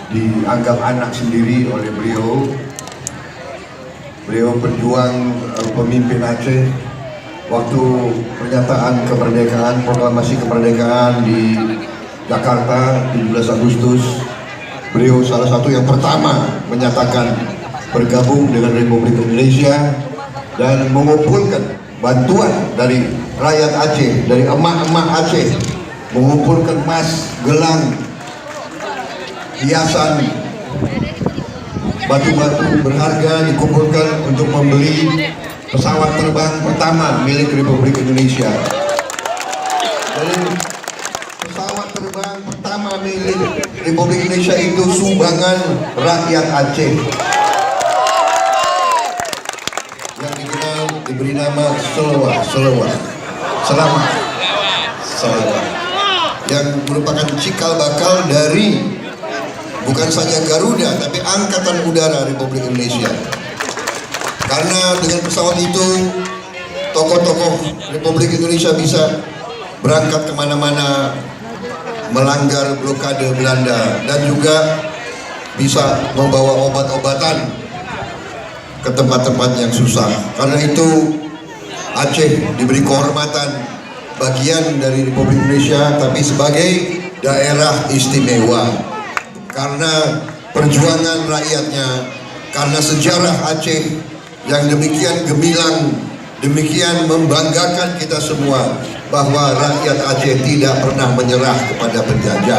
dianggap anak sendiri oleh beliau. Beliau berjuang pemimpin Aceh waktu pernyataan kemerdekaan, proklamasi kemerdekaan di Jakarta 17 Agustus. Beliau salah satu yang pertama menyatakan bergabung dengan Republik Indonesia dan mengumpulkan bantuan dari rakyat Aceh, dari emak-emak Aceh, mengumpulkan emas, gelang, hiasan, batu-batu berharga dikumpulkan untuk membeli pesawat terbang pertama milik Republik Indonesia. Jadi pesawat terbang pertama milik Republik Indonesia itu sumbangan rakyat Aceh yang dikenal, diberi nama Selamat, yang merupakan cikal bakal dari bukan saja Garuda, tapi Angkatan Udara Republik Indonesia. Karena dengan pesawat itu, tokoh-tokoh Republik Indonesia bisa berangkat kemana-mana, melanggar blokade Belanda, dan juga bisa membawa obat-obatan ke tempat-tempat yang susah. Karena itu Aceh diberi kehormatan bagian dari Republik Indonesia, tapi sebagai daerah istimewa. Karena perjuangan rakyatnya, karena sejarah Aceh yang demikian gemilang, demikian membanggakan kita semua bahwa rakyat Aceh tidak pernah menyerah kepada penjajah.